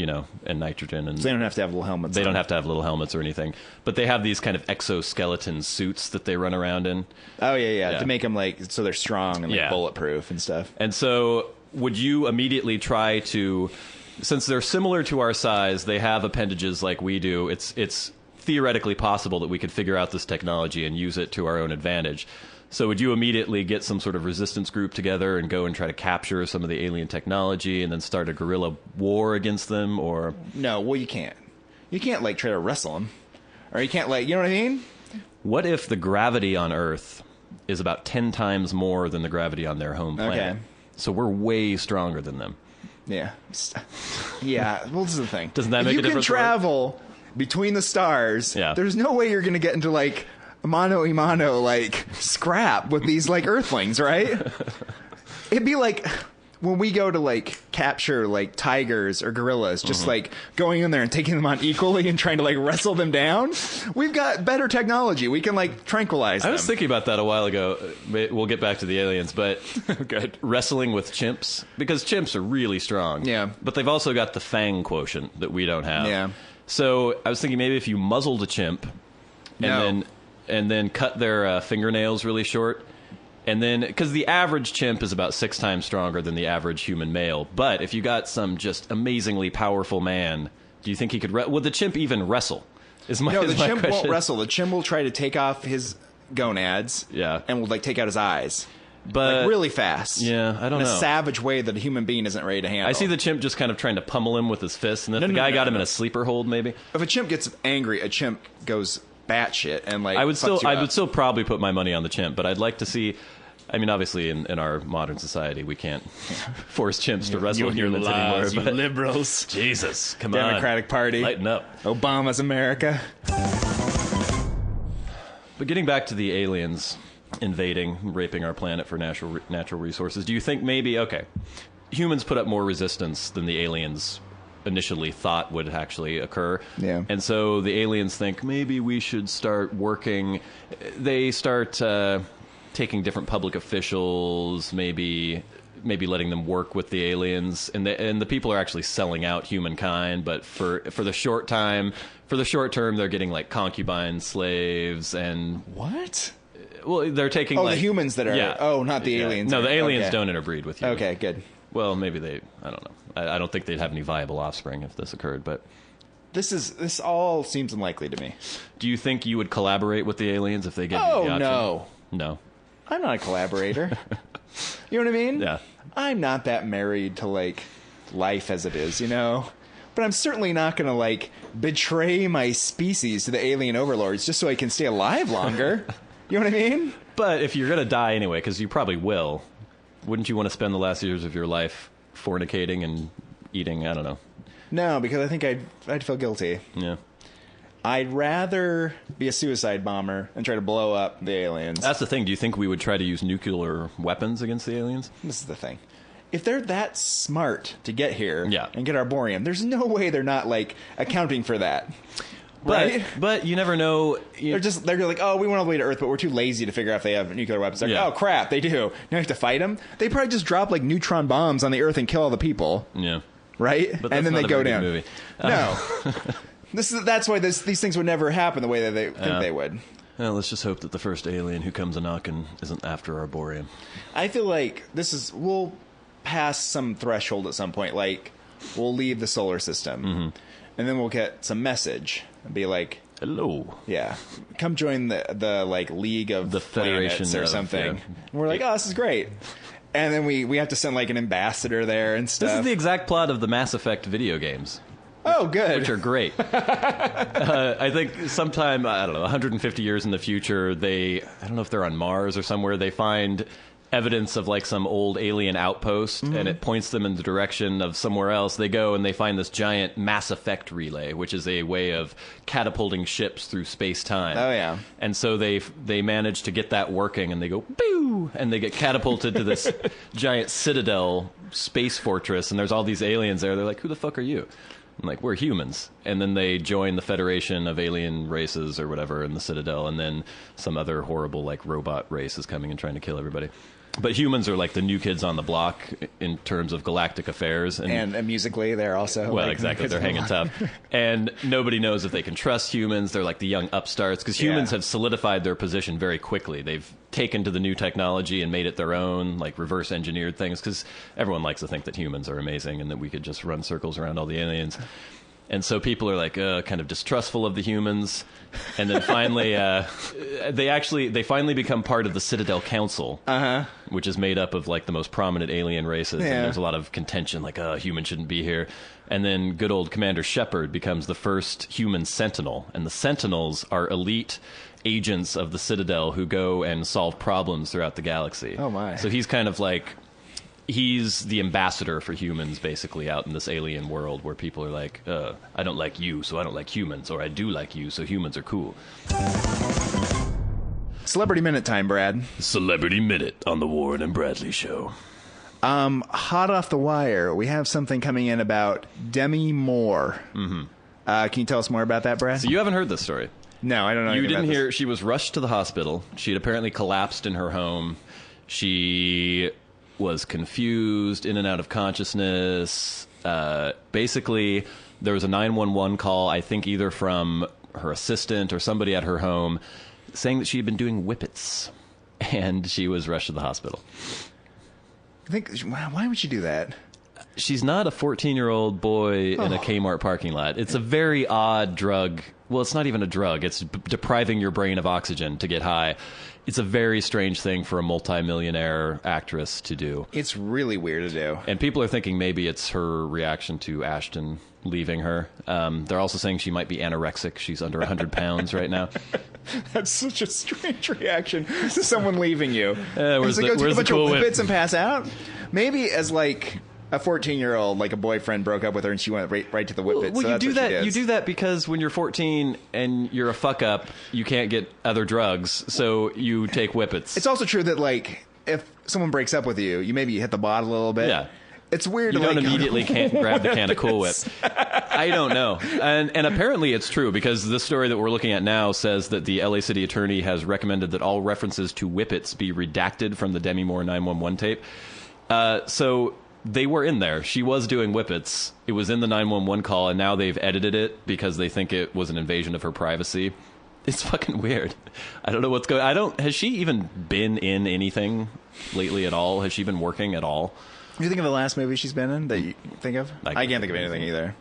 Speaker 4: nitrogen, and
Speaker 3: so they don't have to have little helmets.
Speaker 4: They don't have to have little helmets or anything, but they have these kind of exoskeleton suits that they run around in.
Speaker 3: Oh yeah, to make them so they're strong and bulletproof and stuff.
Speaker 4: And so, would you immediately try to, since they're similar to our size, they have appendages like we do. It's theoretically possible that we could figure out this technology and use it to our own advantage. So would you immediately get some sort of resistance group together and go and try to capture some of the alien technology and then start a guerrilla war against them, or?
Speaker 3: No, well, you can't. You can't, try to wrestle them. Or you can't, you know what I mean?
Speaker 4: What if the gravity on Earth is about 10 times more than the gravity on their home planet?
Speaker 3: Okay.
Speaker 4: So we're way stronger than them.
Speaker 3: Yeah. Yeah, well, this is the thing.
Speaker 4: Doesn't that make a difference?
Speaker 3: You can travel between the stars.
Speaker 4: Yeah. There's
Speaker 3: no way you're going to get into, mano-a-mano, scrap with these, Earthlings, right? It'd be like, when we go to like capture like tigers or gorillas, just like going in there and taking them on equally and trying to like wrestle them down, we've got better technology. We can like tranquilize them.
Speaker 4: I was thinking about that a while ago. We'll get back to the aliens, but
Speaker 3: Good.
Speaker 4: wrestling with chimps, because chimps are really strong.
Speaker 3: Yeah.
Speaker 4: But they've also got the fang quotient that we don't have.
Speaker 3: Yeah.
Speaker 4: So I was thinking maybe if you muzzled a chimp and then cut their fingernails really short, and then, because the average chimp is about 6 times stronger than the average human male, but if you got some just amazingly powerful man, do you think he could would the chimp even wrestle?
Speaker 3: No, the chimp
Speaker 4: question.
Speaker 3: won't wrestle. The chimp will try to take off his gonads.
Speaker 4: Yeah.
Speaker 3: And will like take out his eyes.
Speaker 4: But
Speaker 3: Like really fast.
Speaker 4: Yeah, I don't
Speaker 3: in
Speaker 4: know.
Speaker 3: a savage way that a human being isn't ready to handle.
Speaker 4: I see the chimp just kind of trying to pummel him with his fists, and if
Speaker 3: No,
Speaker 4: the
Speaker 3: no,
Speaker 4: guy
Speaker 3: no,
Speaker 4: got him
Speaker 3: no.
Speaker 4: in a sleeper hold, maybe.
Speaker 3: If a chimp gets angry, a chimp goes batshit and like
Speaker 4: I would
Speaker 3: fucks you up.
Speaker 4: still probably put my money on the chimp, but I'd like to see. I mean, obviously, in our modern society, we can't force chimps to wrestle with humans anymore. But
Speaker 3: liberals.
Speaker 4: Jesus, come
Speaker 3: Democratic
Speaker 4: on,
Speaker 3: Party.
Speaker 4: lighten up.
Speaker 3: Obama's America.
Speaker 4: But getting back to the aliens invading, raping our planet for natural resources, do you think maybe humans put up more resistance than the aliens initially thought would actually occur?
Speaker 3: Yeah.
Speaker 4: And so the aliens think maybe we should start working. They start taking different public officials, maybe letting them work with the aliens, and the people are actually selling out humankind. But for the short term, they're getting like concubine slaves and
Speaker 3: What?
Speaker 4: well, they're taking
Speaker 3: Oh,
Speaker 4: like
Speaker 3: the humans that are.
Speaker 4: yeah.
Speaker 3: Oh, not the aliens.
Speaker 4: No, the aliens
Speaker 3: Okay.
Speaker 4: don't interbreed with humans.
Speaker 3: Okay, good.
Speaker 4: Well, maybe they. I don't know. I don't think they'd have any viable offspring if this occurred. But
Speaker 3: This all seems unlikely to me.
Speaker 4: do you think you would collaborate with the aliens if they gave you
Speaker 3: Oh,
Speaker 4: the option?
Speaker 3: no.
Speaker 4: No.
Speaker 3: I'm not a collaborator. You know what I mean?
Speaker 4: Yeah.
Speaker 3: I'm not that married to like life as it is, you know? But I'm certainly not going to like betray my species to the alien overlords just so I can stay alive longer. You know what I mean?
Speaker 4: But if you're gonna die anyway, because you probably will, wouldn't you want to spend the last years of your life fornicating and eating? I don't know.
Speaker 3: No, because I think I'd feel guilty.
Speaker 4: Yeah.
Speaker 3: I'd rather be a suicide bomber and try to blow up the aliens.
Speaker 4: That's the thing. Do you think we would try to use nuclear weapons against the aliens?
Speaker 3: This is the thing. If they're that smart to get here
Speaker 4: Yeah.
Speaker 3: and get our bohrium, there's no way they're not like accounting for that. Right?
Speaker 4: But you never know.
Speaker 3: They're like, oh, we want all the way to Earth, but we're too lazy to figure out if they have nuclear weapons. They're like,
Speaker 4: Yeah.
Speaker 3: oh crap, they do. Now we have to fight them. They probably just drop like neutron bombs on the Earth and kill all the people,
Speaker 4: Yeah.
Speaker 3: right?
Speaker 4: But
Speaker 3: And
Speaker 4: that's
Speaker 3: then
Speaker 4: not
Speaker 3: they
Speaker 4: a
Speaker 3: go
Speaker 4: very
Speaker 3: down.
Speaker 4: good movie.
Speaker 3: No, that's why these things would never happen the way that they think they would.
Speaker 4: Well, let's just hope that the first alien who comes a knocking isn't after our bohrium.
Speaker 3: I feel like we'll pass some threshold at some point. Like we'll leave the solar system, and then we'll get some message and be like,
Speaker 4: Hello.
Speaker 3: yeah, come join the like League of
Speaker 4: The Federation
Speaker 3: Planets or
Speaker 4: of-
Speaker 3: something.
Speaker 4: yeah.
Speaker 3: And we're like, oh, this is great. And then we have to send like an ambassador there and stuff.
Speaker 4: This is the exact plot of the Mass Effect video games,
Speaker 3: oh, good.
Speaker 4: which are great. I think sometime, I don't know, 150 years in the future, I don't know if they're on Mars or somewhere, they find evidence of like some old alien outpost, and it points them in the direction of somewhere else. They go and they find this giant Mass Effect relay, which is a way of catapulting ships through space-time.
Speaker 3: Oh, yeah.
Speaker 4: And so they manage to get that working, and they go, boo! And they get catapulted to this giant citadel space fortress, and there's all these aliens there. They're like, who the fuck are you? I'm like, we're humans. And then they join the Federation of Alien Races or whatever in the Citadel, and then some other horrible like robot race is coming and trying to kill everybody. But humans are like the new kids on the block in terms of galactic affairs.
Speaker 3: And musically, they're also
Speaker 4: Well,
Speaker 3: like,
Speaker 4: exactly. They're hanging tough. And nobody knows if they can trust humans. They're like the young upstarts, because humans
Speaker 3: Yeah.
Speaker 4: have solidified their position very quickly. They've taken to the new technology and made it their own, like reverse engineered things, because everyone likes to think that humans are amazing and that we could just run circles around all the aliens. And so people are like kind of distrustful of the humans, and then finally they finally become part of the Citadel Council, which is made up of like the most prominent alien races.
Speaker 3: Yeah.
Speaker 4: And there's a lot of contention, like humans shouldn't be here. And then good old Commander Shepard becomes the first human Sentinel, and the Sentinels are elite agents of the Citadel who go and solve problems throughout the galaxy.
Speaker 3: Oh, my.
Speaker 4: So he's kind of like. He's the ambassador for humans, basically, out in this alien world where people are like, I don't like you, so I don't like humans, or I do like you, so humans are cool.
Speaker 3: Celebrity Minute time, Brad.
Speaker 1: Celebrity Minute on the Warren and Bradley Show.
Speaker 3: Hot off the wire, we have something coming in about Demi Moore. Mm-hmm. Can you tell us more about that, Brad?
Speaker 4: So you haven't heard this story.
Speaker 3: No, I don't know.
Speaker 4: You didn't hear.
Speaker 3: This.
Speaker 4: She was rushed to the hospital. She had apparently collapsed in her home. She was confused, in and out of consciousness. Basically, there was a 911 call, I think either from her assistant or somebody at her home, saying that she had been doing whippets, and she was rushed to the hospital.
Speaker 3: I think, why would you do that?
Speaker 4: She's not a 14-year-old boy in a Kmart parking lot. It's a very odd drug. Well, it's not even a drug. It's depriving your brain of oxygen to get high. It's a very strange thing for a multimillionaire actress to do.
Speaker 3: It's really weird to do.
Speaker 4: And people are thinking maybe it's her reaction to Ashton leaving her. They're also saying she might be anorexic. She's under 100 pounds right now.
Speaker 3: That's such a strange reaction to someone leaving you.
Speaker 4: Where's the cool whip?
Speaker 3: Whippets and pass out? Maybe as like a 14-year-old, like a boyfriend broke up with her and she went right to the whippets.
Speaker 4: Well,
Speaker 3: so
Speaker 4: you do that. You do that because when you're 14 and you're a fuck up, you can't get other drugs, so you take whippets.
Speaker 3: It's also true that like if someone breaks up with you, you maybe hit the bottle a little bit.
Speaker 4: Yeah.
Speaker 3: It's weird.
Speaker 4: You
Speaker 3: to
Speaker 4: don't
Speaker 3: like,
Speaker 4: immediately can't grab the can of Cool Whip. I don't know. And apparently it's true because the story that we're looking at now says that the LA City Attorney has recommended that all references to whippets be redacted from the Demi Moore 911 tape. So they were in there. She was doing whippets. It was in the 911 call, and now they've edited it because they think it was an invasion of her privacy. It's fucking weird. I don't know what's going on. Has she even been in anything lately at all? Has she been working at all?
Speaker 3: You think of the last movie she's been in that you think of? I can't think of anything either.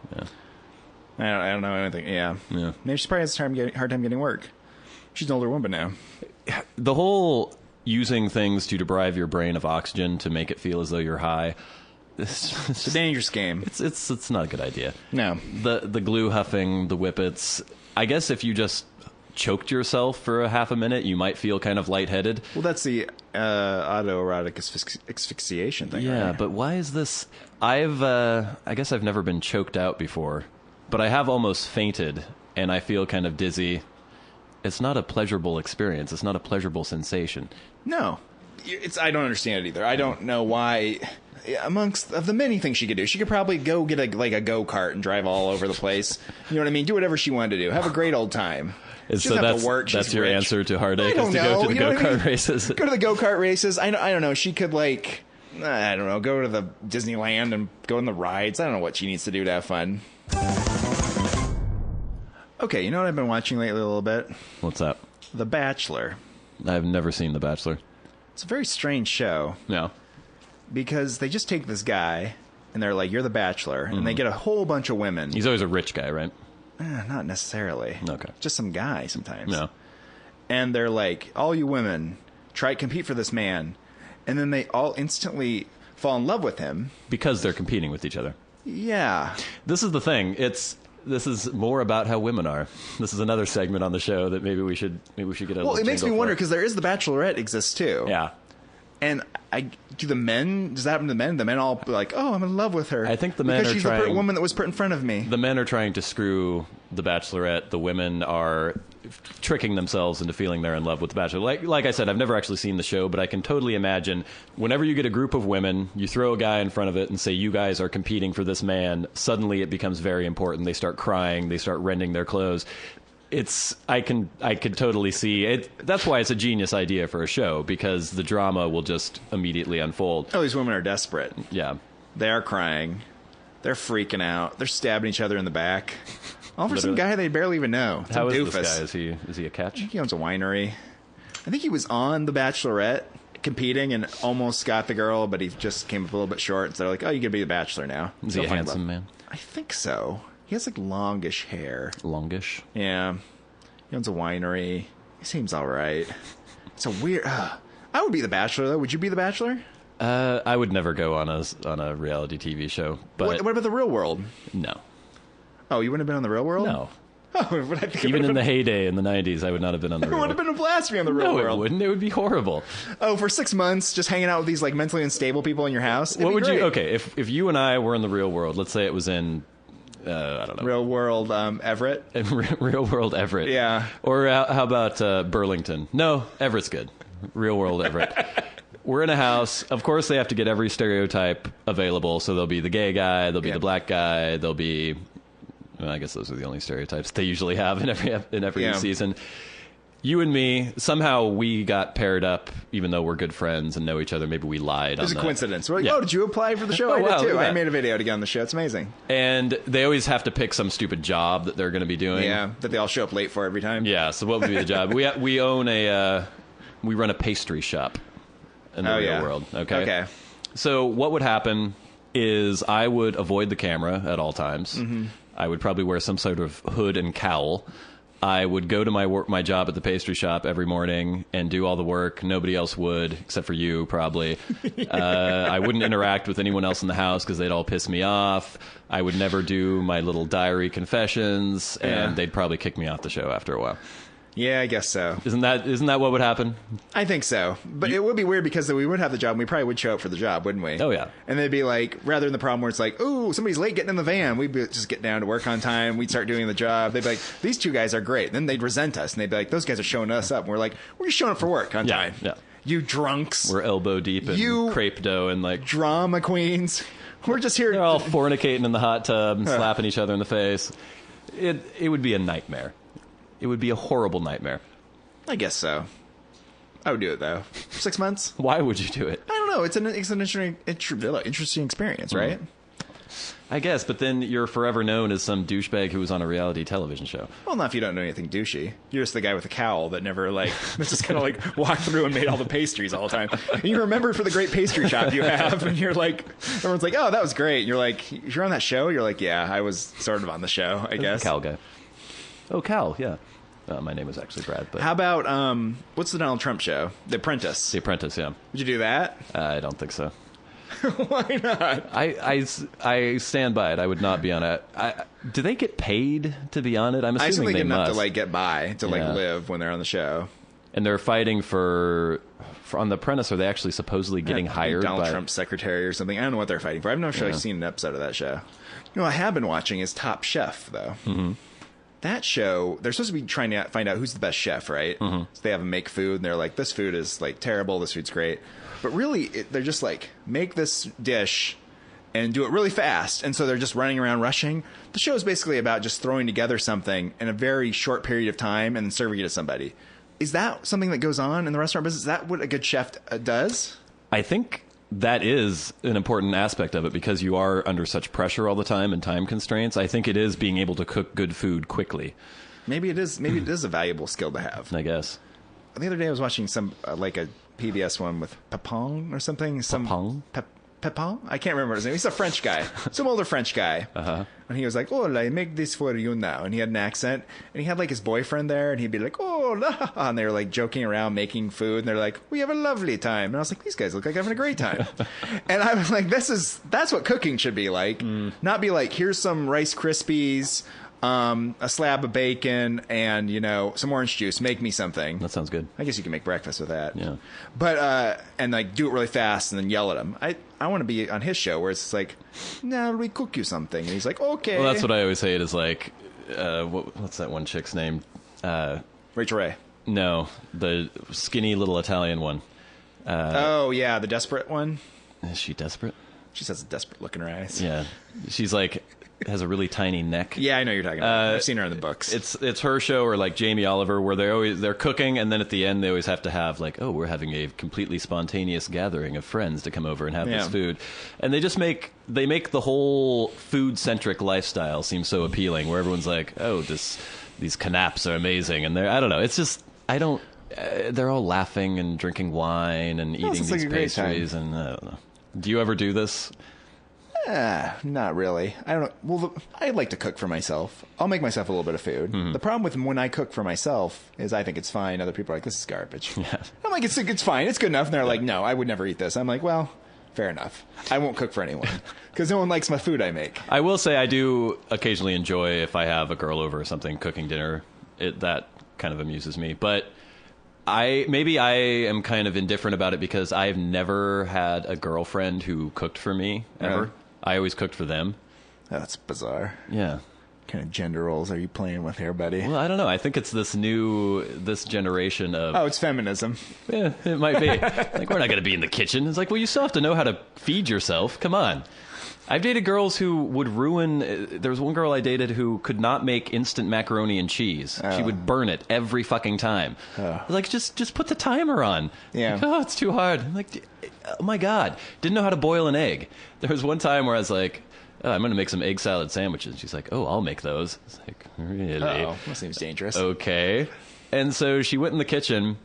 Speaker 4: Yeah.
Speaker 3: I don't know anything. Yeah. Maybe she probably has a hard time getting work. She's an older woman now.
Speaker 4: The whole using things to deprive your brain of oxygen to make it feel as though you're high.
Speaker 3: It's a dangerous game.
Speaker 4: It's not a good idea.
Speaker 3: No.
Speaker 4: The glue huffing, the whippets. I guess if you just choked yourself for a half a minute, you might feel kind of lightheaded.
Speaker 3: Well, that's the autoerotic asphyxiation thing.
Speaker 4: Yeah,
Speaker 3: right?
Speaker 4: but why is this? I guess I've never been choked out before, but I have almost fainted, and I feel kind of dizzy. It's not a pleasurable experience. It's not a pleasurable sensation.
Speaker 3: No. I don't understand it either. I don't know why. Amongst of the many things she could do, she could probably go get a go-kart and drive all over the place. You know what I mean? Do whatever she wanted to do. Have a great old time.
Speaker 4: She doesn't have to work. That's your answer to heartache, is to go to the go-kart races.
Speaker 3: Go to the go-kart races. I don't know. She could, like, I don't know, go to the Disneyland and go on the rides. I don't know what she needs to do to have fun. Okay, you know what I've been watching lately a little bit?
Speaker 4: What's that?
Speaker 3: The Bachelor.
Speaker 4: I've never seen The Bachelor.
Speaker 3: It's a very strange show.
Speaker 4: Yeah.
Speaker 3: Because they just take this guy, and they're like, you're the Bachelor, and they get a whole bunch of women.
Speaker 4: He's always a rich guy, right?
Speaker 3: Not necessarily.
Speaker 4: Okay.
Speaker 3: Just some guy sometimes.
Speaker 4: No.
Speaker 3: And they're like, all you women, compete for this man. And then they all instantly fall in love with him. Because
Speaker 4: they're competing with each other.
Speaker 3: Yeah.
Speaker 4: This is the thing. This is more about how women are. This is another segment on the show that maybe we should get a
Speaker 3: Well, it makes me wonder, because there is the Bachelorette exists too.
Speaker 4: Yeah.
Speaker 3: And does that happen to the men? The men all like, oh, I'm in love with her.
Speaker 4: I think the men
Speaker 3: because she's the woman that was put in front of me.
Speaker 4: The men are trying to screw the Bachelorette. The women are tricking themselves into feeling they're in love with the Bachelor. Like I said, I've never actually seen the show, but I can totally imagine whenever you get a group of women, you throw a guy in front of it and say, you guys are competing for this man. Suddenly it becomes very important. They start crying. They start rending their clothes. I could totally see it. That's why it's a genius idea for a show, because the drama will just immediately unfold.
Speaker 3: Oh, these women are desperate.
Speaker 4: Yeah.
Speaker 3: They are crying. They're freaking out. They're stabbing each other in the back. All for some guy they barely even know.
Speaker 4: How is this guy? Is he a catch?
Speaker 3: He owns a winery. I think he was on The Bachelorette competing and almost got the girl, but he just came up a little bit short. So they're like, oh, you could be the Bachelor now.
Speaker 4: Is he a handsome man?
Speaker 3: I think so. He has like longish hair.
Speaker 4: Longish?
Speaker 3: Yeah. He owns a winery. He seems all right. It's a weird... I would be the Bachelor, though. Would you be the Bachelor?
Speaker 4: I would never go on a reality TV show. But
Speaker 3: what about the Real World?
Speaker 4: No.
Speaker 3: Oh, you wouldn't have been on the Real World?
Speaker 4: No.
Speaker 3: Oh,
Speaker 4: even in the heyday in the 90s, I would not have been on the Real World.
Speaker 3: It would have been a blast to be on the Real World.
Speaker 4: No, it wouldn't. It would be horrible.
Speaker 3: Oh, for 6 months, just hanging out with these like mentally unstable people in your house?
Speaker 4: What would you... Okay, if you and I were in the Real World, let's say it was in... I don't know.
Speaker 3: Real World Everett?
Speaker 4: Real World Everett.
Speaker 3: Yeah.
Speaker 4: Or how about Burlington? No, Everett's good. Real World Everett. we're in a house. Of course, they have to get every stereotype available. So there'll be the gay guy, there'll be the black guy, there'll be. Well, I guess those are the only stereotypes they usually have in every season. You and me, somehow we got paired up, even though we're good friends and know each other. Maybe we lied.
Speaker 3: It was a coincidence. We're like, oh, did you apply for the show? I did too. I made a video to get on the show. It's amazing.
Speaker 4: And they always have to pick some stupid job that they're going to be doing.
Speaker 3: Yeah, that they all show up late for every time.
Speaker 4: Yeah. So what would be the job? We run a pastry shop in the real world. Okay. So what would happen is I would avoid the camera at all times. Mm-hmm. I would probably wear some sort of hood and cowl. I would go to my job at the pastry shop every morning and do all the work. Nobody else would, except for you, probably. I wouldn't interact with anyone else in the house because they'd all piss me off. I would never do my little diary confessions, and they'd probably kick me off the show after a while.
Speaker 3: Yeah, I guess so.
Speaker 4: Isn't that what would happen?
Speaker 3: I think so. But it would be weird because we would have the job and we probably would show up for the job, wouldn't we?
Speaker 4: Oh, yeah.
Speaker 3: And they'd be like, rather than the problem where it's like, oh, somebody's late getting in the van, we'd just get down to work on time. We'd start doing the job. They'd be like, these two guys are great. And then they'd resent us. And they'd be like, those guys are showing us up. And we're like, we're just showing up for work on time.
Speaker 4: Yeah.
Speaker 3: You drunks.
Speaker 4: We're elbow deep in crepe dough and like
Speaker 3: drama queens. We're just here.
Speaker 4: They're all fornicating in the hot tub and slapping each other in the face. It would be a nightmare. It would be a horrible nightmare.
Speaker 3: I guess so. I would do it, though. 6 months?
Speaker 4: Why would you do it?
Speaker 3: I don't know. It's an interesting experience, right?
Speaker 4: I guess, but then you're forever known as some douchebag who was on a reality television show.
Speaker 3: Well, not if you don't know anything douchey. You're just the guy with the cowl that never, that just kind of, walked through and made all the pastries all the time. And you're remembered for the great pastry shop you have, and you're like, everyone's like, oh, that was great. And you're like, you're on that show? You're like, yeah, I was sort of on the show, I guess.
Speaker 4: The Cal guy. Oh, Cal, yeah. My name is actually Brad. But
Speaker 3: how about what's the Donald Trump show? The Apprentice.
Speaker 4: The Apprentice, yeah.
Speaker 3: Would you do that?
Speaker 4: I don't think so.
Speaker 3: Why not?
Speaker 4: I stand by it. I would not be on it. Do they get paid to be on it? I'm assuming they must.
Speaker 3: Enough to get by to live when they're on the show.
Speaker 4: And they're fighting for on the Apprentice. Are they actually supposedly getting hired?
Speaker 3: Donald Trump's secretary or something. I don't know what they're fighting for. I've never actually seen an episode of that show. What I have been watching is Top Chef, though. Mm-hmm. That show, they're supposed to be trying to find out who's the best chef, right? Mm-hmm. So they have them make food, and they're like, this food is, terrible, this food's great. But really, they're just make this dish and do it really fast. And so they're just running around rushing. The show is basically about just throwing together something in a very short period of time and then serving it to somebody. Is that something that goes on in the restaurant business? Is that what a good chef does?
Speaker 4: I think that is an important aspect of it because you are under such pressure all the time and time constraints. I think it is being able to cook good food quickly. Maybe it is a valuable skill to have. I guess.
Speaker 3: The other day I was watching some a PBS one with Pepong or something.
Speaker 4: Pepong?
Speaker 3: Pepong? I can't remember his name. He's a French guy. Some older French guy. Uh-huh. And he was like, oh, I make this for you now. And he had an accent. And he had his boyfriend there. And he'd be like, oh, la. And they were joking around, making food. And they're like, we have a lovely time. And I was like, these guys look like having a great time. And I was like, that's what cooking should be like. Mm. Not be like, here's some Rice Krispies, a slab of bacon, and, some orange juice. Make me something.
Speaker 4: That sounds good.
Speaker 3: I guess you can make breakfast with that.
Speaker 4: Yeah.
Speaker 3: But, and do it really fast and then yell at him. I want to be on his show where it's now we cook you something. And he's like, okay.
Speaker 4: Well, that's what I always hate is what's that one chick's name?
Speaker 3: Rachel Ray.
Speaker 4: No, the skinny little Italian one.
Speaker 3: Oh, yeah, the desperate one.
Speaker 4: Is she desperate?
Speaker 3: She has a desperate look in her eyes.
Speaker 4: Yeah. She's has a really tiny neck.
Speaker 3: Yeah, I know you're talking about. I've seen her in the books.
Speaker 4: It's her show or Jamie Oliver where they're cooking and then at the end they always have to have we're having a completely spontaneous gathering of friends to come over and have this food. And they make the whole food centric lifestyle seem so appealing where everyone's like, oh, these canapes are amazing and I don't know. It's just they're all laughing and drinking wine and eating these pastries and I don't know. Do you ever do this?
Speaker 3: Not really. I don't know. Well, I like to cook for myself. I'll make myself a little bit of food. Mm-hmm. The problem with when I cook for myself is I think it's fine. Other people are like, this is garbage. Yeah. I'm like, it's fine. It's good enough. And they're like, no, I would never eat this. I'm like, well, fair enough. I won't cook for anyone because no one likes my food I make.
Speaker 4: I will say I do occasionally enjoy if I have a girl over or something cooking dinner. That kind of amuses me. But maybe I am kind of indifferent about it because I've never had a girlfriend who cooked for me ever. Really? I always cooked for them.
Speaker 3: That's bizarre.
Speaker 4: Yeah.
Speaker 3: kind of gender roles are you playing with here, buddy?
Speaker 4: Well, I don't know. I think it's this generation of...
Speaker 3: Oh, it's feminism.
Speaker 4: Yeah, it might be. Like, we're not going to be in the kitchen. It's like, well, you still have to know how to feed yourself. Come on. I've dated girls who would ruin... There was one girl I dated who could not make instant macaroni and cheese.
Speaker 3: Oh.
Speaker 4: She would burn it every fucking time.
Speaker 3: Oh.
Speaker 4: Like, just put the timer on.
Speaker 3: Yeah.
Speaker 4: Like, oh, it's too hard. I'm like, oh my God. Didn't know how to boil an egg. There was one time where I was like... Oh, I'm going to make some egg salad sandwiches. She's like, oh, I'll make those. It's like, really?
Speaker 3: Oh, that seems dangerous.
Speaker 4: Okay. And so she went in the kitchen.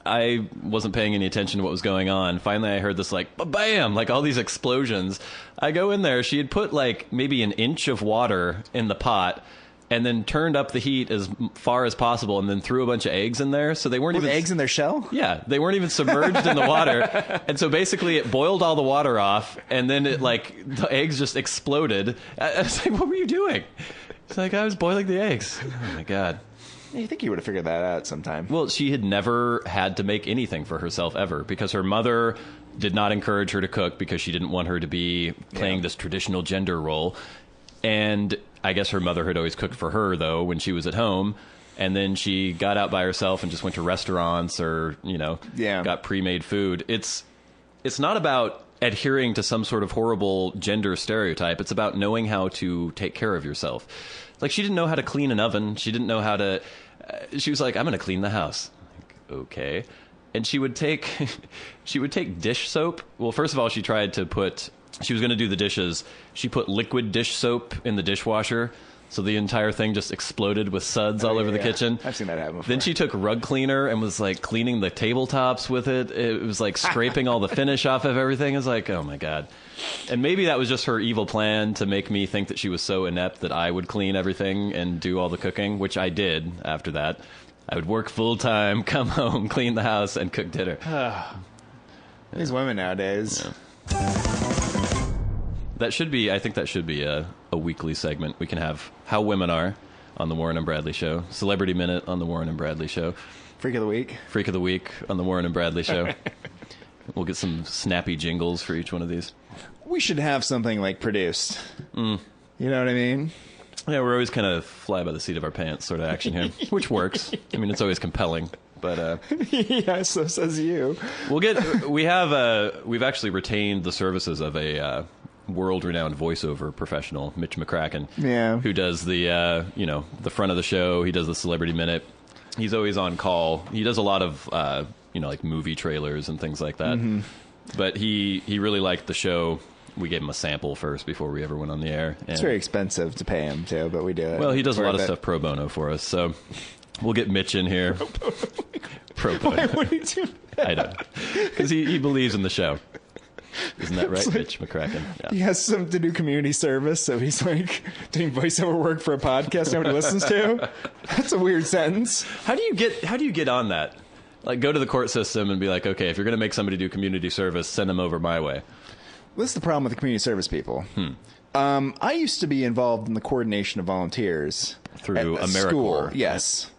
Speaker 4: I wasn't paying any attention to what was going on. Finally, I heard this like, bam, like all these explosions. I go in there. She had put like maybe an inch of water in the pot and then turned up the heat as far as possible and then threw a bunch of eggs in there. So they weren't
Speaker 3: With
Speaker 4: even...
Speaker 3: eggs in their shell?
Speaker 4: Yeah, they weren't even submerged in the water. And so basically it boiled all the water off and then it like, the eggs just exploded. I was like, what were you doing? It's like, I was boiling the eggs. Oh my God.
Speaker 3: You think you would have figured that out sometime.
Speaker 4: Well, she had never had to make anything for herself ever because her mother did not encourage her to cook because she didn't want her to be playing this traditional gender role. And I guess her mother had always cooked for her, though, when she was at home. And then she got out by herself and just went to restaurants or, got pre-made food. It's not about adhering to some sort of horrible gender stereotype. It's about knowing how to take care of yourself. Like, she didn't know how to clean an oven. She didn't know how to... she was like, I'm going to clean the house. Like, okay. And she would take dish soap. Well, first of all, she tried to put... She was going to do the dishes. She put liquid dish soap in the dishwasher, so the entire thing just exploded with suds all over the kitchen.
Speaker 3: I've seen that happen before.
Speaker 4: Then she took rug cleaner and was like cleaning the tabletops with it. It was like scraping all the finish off of everything. It was like, oh my God. And maybe that was just her evil plan to make me think that she was so inept that I would clean everything and do all the cooking, which I did after that. I would work full time, come home, clean the house, and cook dinner.
Speaker 3: These women nowadays...
Speaker 4: Yeah. I think that should be a weekly segment. We can have How Women Are on the Warren and Bradley Show, Celebrity Minute on the Warren and Bradley Show,
Speaker 3: Freak of the Week
Speaker 4: on the Warren and Bradley Show. We'll get some snappy jingles for each one of these.
Speaker 3: We should have something like produced. You know what I mean?
Speaker 4: Yeah, we're always kind of fly by the seat of our pants sort of action here, which works. I mean, it's always compelling. But
Speaker 3: yeah, so says you.
Speaker 4: We've actually retained the services of a world-renowned voiceover professional, Mitch McCracken, who does the the front of the show. He does the Celebrity Minute. He's always on call. He does a lot of like movie trailers and things like that. Mm-hmm. But he really liked the show. We gave him a sample first before we ever went on the air. And,
Speaker 3: it's very expensive to pay him too, but we do it.
Speaker 4: Well, he does a lot of stuff pro bono for us, so we'll get Mitch in here. Pro bono.
Speaker 3: Why would he do that?
Speaker 4: I don't, because he believes in the show. Isn't that right, Mitch McCracken? Yeah.
Speaker 3: He has some to do community service, so he's like doing voiceover work for a podcast nobody listens to. That's a weird sentence.
Speaker 4: How do you get on that? Like, go to the court system and be like, okay, if you're going to make somebody do community service, send them over my way.
Speaker 3: This is the problem with the community service people. I used to be involved in the coordination of volunteers
Speaker 4: through
Speaker 3: at
Speaker 4: AmeriCorps.
Speaker 3: School, yes,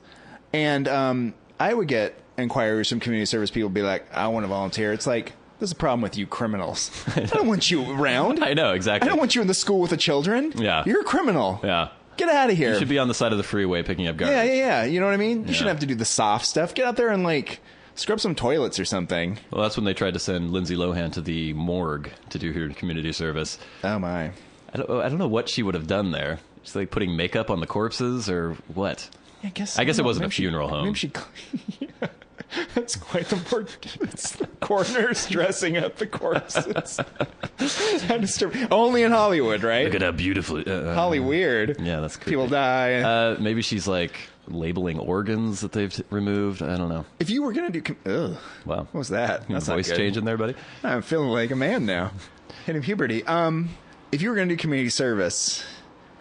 Speaker 3: and I would get inquiries from community service people be like, I want to volunteer. It's like, there's a problem with you criminals. I don't want you around.
Speaker 4: I know, exactly.
Speaker 3: I don't want you in the school with the children.
Speaker 4: Yeah.
Speaker 3: You're a criminal.
Speaker 4: Yeah.
Speaker 3: Get out of here.
Speaker 4: You should be on the side of the freeway picking up garbage.
Speaker 3: Yeah. You know what I mean? You shouldn't have to do the soft stuff. Get out there and, like, scrub some toilets or something.
Speaker 4: Well, that's when they tried to send Lindsay Lohan to the morgue to do her community service.
Speaker 3: Oh, my.
Speaker 4: I don't know what she would have done there. She's like putting makeup on the corpses or what?
Speaker 3: I guess
Speaker 4: it wasn't a funeral home.
Speaker 3: Maybe she... Yeah. That's quite the part. It's the coroners dressing up the corpses. How disturbing. Only in Hollywood, right?
Speaker 4: Look at how beautifully...
Speaker 3: Holly weird.
Speaker 4: Yeah, that's creepy.
Speaker 3: People die.
Speaker 4: Maybe she's like labeling organs that they've removed. I don't know.
Speaker 3: If you were going to do... Ugh.
Speaker 4: Wow.
Speaker 3: What was that? That's
Speaker 4: voice
Speaker 3: not good.
Speaker 4: change in there, buddy?
Speaker 3: I'm feeling like a man now. Hitting puberty. If you were going to do community service,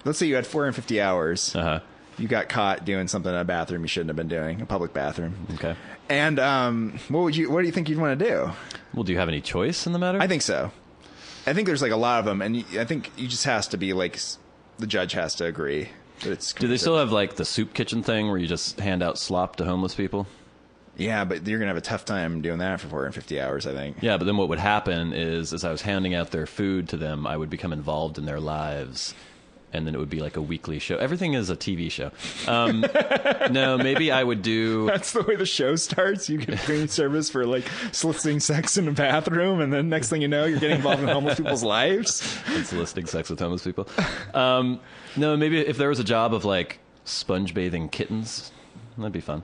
Speaker 3: let's say you had 450 hours.
Speaker 4: Uh-huh.
Speaker 3: You got caught doing something in a bathroom you shouldn't have been doing, a public bathroom.
Speaker 4: Okay.
Speaker 3: And what do you think you'd want to do?
Speaker 4: Well, do you have any choice in the matter?
Speaker 3: I think so. I think there's like a lot of them, and I think you just has to be like, the judge has to agree that it's.
Speaker 4: Do they still have like the soup kitchen thing where you just hand out slop to homeless people?
Speaker 3: Yeah, but you're gonna have a tough time doing that for 450 hours, I think.
Speaker 4: Yeah, but then what would happen is, as I was handing out their food to them, I would become involved in their lives. and then it would be like a weekly show. Everything is a TV show. No, maybe I would do...
Speaker 3: That's the way the show starts. You get cleaning service for like soliciting sex in the bathroom, and then next thing you know, you're getting involved in homeless people's lives.
Speaker 4: And soliciting sex with homeless people. No, maybe if there was a job of like sponge bathing kittens, that'd be fun.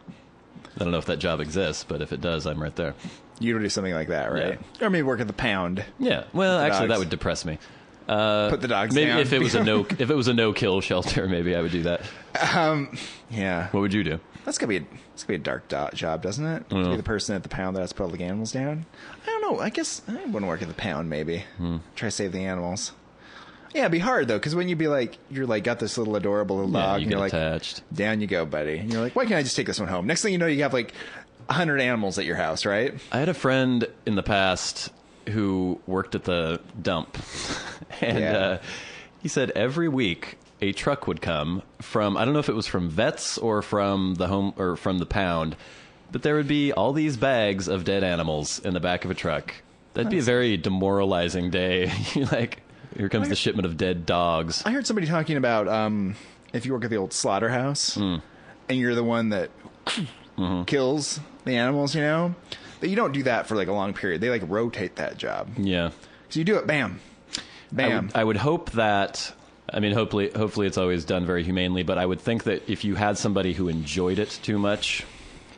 Speaker 4: I don't know if that job exists, but if it does, I'm right there.
Speaker 3: You would do something like that, right? Yeah. Or maybe work at the pound.
Speaker 4: Yeah. Well, actually, that would depress me.
Speaker 3: Put the dogs
Speaker 4: maybe
Speaker 3: down.
Speaker 4: If it was a no-kill shelter, maybe I would do that.
Speaker 3: Yeah.
Speaker 4: What would you do?
Speaker 3: That's gonna be a dark job, doesn't it? To be the person at the pound that has to put all the animals down. I don't know. I guess I wouldn't work at the pound. Maybe try to save the animals. Yeah, it'd be hard though, because when you'd be like, you're like got this little adorable little dog, and you're like,
Speaker 4: attached.
Speaker 3: Down you go, buddy. And you're like, why can't I just take this one home? Next thing you know, you have like 100 animals at your house, right?
Speaker 4: I had a friend in the past who worked at the dump, and he said every week a truck would come from, I don't know if it was from vets or from the home or from the pound, but there would be all these bags of dead animals in the back of a truck. That'd be a very demoralizing day. Like, here comes the shipment of dead dogs.
Speaker 3: I heard somebody talking about if you work at the old slaughterhouse and you're the one that kills the animals, you know, that you don't do that for like a long period. They like rotate that job.
Speaker 4: Yeah.
Speaker 3: So you do it, bam, bam.
Speaker 4: I would hope that, I mean, hopefully it's always done very humanely, but I would think that if you had somebody who enjoyed it too much...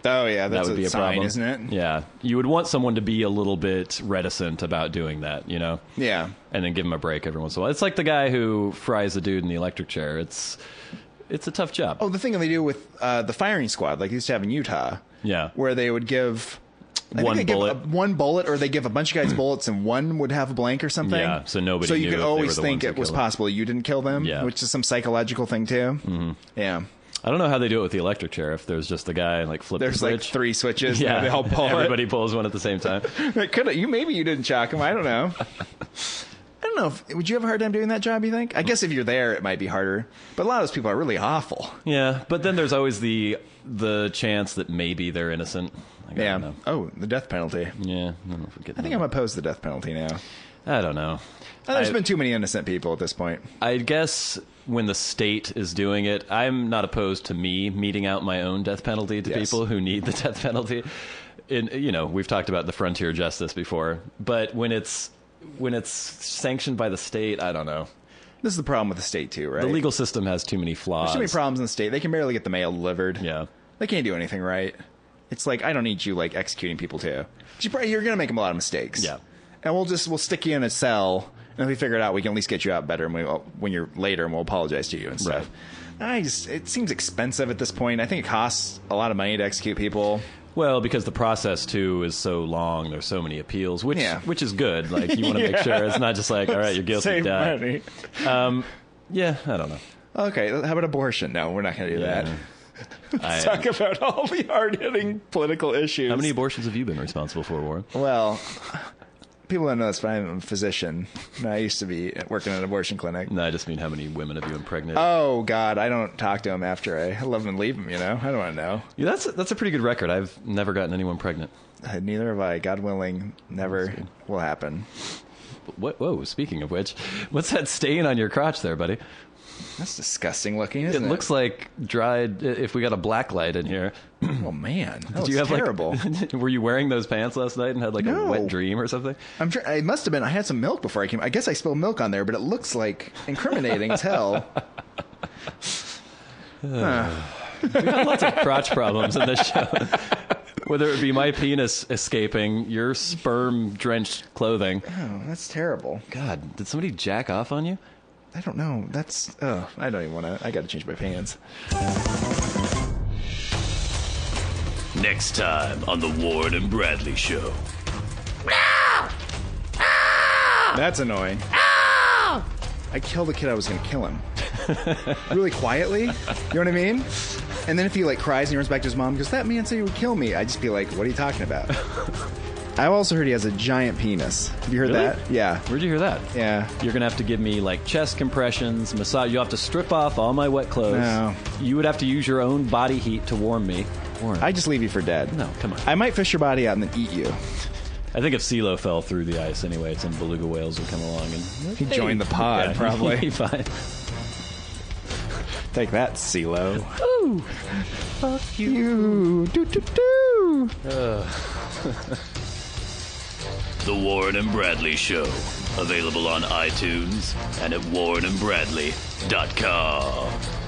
Speaker 3: Oh, yeah, that's
Speaker 4: that would be a
Speaker 3: sign,
Speaker 4: problem,
Speaker 3: isn't it?
Speaker 4: Yeah. You would want someone to be a little bit reticent about doing that, you know?
Speaker 3: Yeah.
Speaker 4: And then give him a break every once in a while. It's like the guy who fries the dude in the electric chair. It's a tough job.
Speaker 3: Oh, the thing that they do with the firing squad, like they used to have in Utah.
Speaker 4: Yeah.
Speaker 3: Where they would give...
Speaker 4: One bullet.
Speaker 3: One bullet, or they give a bunch of guys bullets and one would have a blank or something.
Speaker 4: Yeah, so nobody
Speaker 3: So you
Speaker 4: knew
Speaker 3: could
Speaker 4: if they
Speaker 3: always
Speaker 4: were the
Speaker 3: think
Speaker 4: ones
Speaker 3: it was
Speaker 4: who killed
Speaker 3: possible you didn't kill them,
Speaker 4: Yeah.
Speaker 3: which is some psychological thing too. Mm-hmm. Yeah.
Speaker 4: I don't know how they do it with the electric chair. If there's just the guy and like flip
Speaker 3: There's
Speaker 4: the
Speaker 3: like
Speaker 4: switch.
Speaker 3: 3 switches.
Speaker 4: Yeah,
Speaker 3: And they all pull
Speaker 4: everybody pulls one at the same time.
Speaker 3: Maybe you didn't shock him. I don't know. I don't know. Would you have a hard time doing that job, you think? I guess if you're there, it might be harder. But a lot of those people are really awful.
Speaker 4: Yeah, but then there's always the chance that maybe they're innocent. Like, I don't know.
Speaker 3: Oh, the death penalty.
Speaker 4: Yeah, I don't know if we get
Speaker 3: I think I'm opposed to the death penalty now.
Speaker 4: I don't know.
Speaker 3: There's been too many innocent people at this point.
Speaker 4: I guess when the state is doing it, I'm not opposed to me meting out my own death penalty to people who need the death penalty. We've talked about the frontier justice before, but when it's sanctioned by the state, I don't know.
Speaker 3: This is the problem with the state too, right?
Speaker 4: The legal system has too many flaws.
Speaker 3: There's too many problems in the state. They can barely get the mail delivered.
Speaker 4: Yeah.
Speaker 3: They can't do anything right. It's like, I don't need you like executing people too. You're going to make a lot of mistakes.
Speaker 4: Yeah.
Speaker 3: And we'll stick you in a cell, and if we figure it out, we can at least get you out better when you're later, and we'll apologize to you and stuff. Right. It seems expensive at this point. I think it costs a lot of money to execute people.
Speaker 4: Well, because the process too is so long, there's so many appeals, which is good. Like you want to make sure it's not just like, all right, you're guilty,
Speaker 3: Save
Speaker 4: die.
Speaker 3: money.
Speaker 4: Yeah, I don't know.
Speaker 3: Okay, how about abortion? No, we're not going to do that.
Speaker 4: Let's
Speaker 3: talk about all the hard-hitting political issues.
Speaker 4: How many abortions have you been responsible for, Warren?
Speaker 3: Well, people don't know this, but I'm a physician. I used to be working at an abortion clinic.
Speaker 4: No, I just mean how many women have you impregnated?
Speaker 3: Oh, God, I don't talk to them after I love them and leave them, you know? I don't want to know.
Speaker 4: Yeah, that's a pretty good record. I've never gotten anyone pregnant.
Speaker 3: Neither have I. God willing, never will happen.
Speaker 4: Whoa, speaking of which, what's that stain on your crotch there, buddy?
Speaker 3: That's disgusting looking, isn't it?
Speaker 4: It looks like dried, if we got a black light in here.
Speaker 3: Oh, man. That
Speaker 4: Did you have
Speaker 3: terrible.
Speaker 4: Were you wearing those pants last night and had like a wet dream or something?
Speaker 3: I'm sure it must have been. I had some milk before I came. I guess I spilled milk on there, but it looks like incriminating as hell.
Speaker 4: We've got lots of crotch problems in this show. Whether it be my penis escaping, your sperm-drenched clothing.
Speaker 3: Oh, that's terrible.
Speaker 4: God, did somebody jack off on you?
Speaker 3: I don't know. I don't even want to. I got to change my pants.
Speaker 1: Next time on the Warren and Bradley Show.
Speaker 3: That's annoying. I killed the kid I was going to kill him. Really quietly. You know what I mean? And then if he like cries and he runs back to his mom and goes, that man said he would kill me. I'd just be like, what are you talking about? I've also heard he has a giant penis. Have you heard
Speaker 4: Really?
Speaker 3: that? Yeah.
Speaker 4: Where'd you hear that?
Speaker 3: Yeah.
Speaker 4: You're going to have to give me like chest compressions, massage. You'll have to strip off all my wet clothes.
Speaker 3: No.
Speaker 4: You would have to use your own body heat to warm me.
Speaker 3: I just leave you for dead.
Speaker 4: No, come on.
Speaker 3: I might fish your body out and then eat you.
Speaker 4: I think if CeeLo fell through the ice anyway, some beluga whales would come along and
Speaker 3: He'd join the pod,
Speaker 4: yeah,
Speaker 3: probably.
Speaker 4: He'd be fine.
Speaker 3: Take that, CeeLo.
Speaker 4: Ooh, fuck you.
Speaker 3: Do, do, do.
Speaker 1: The Warren and Bradley Show. Available on iTunes and at warrenandbradley.com.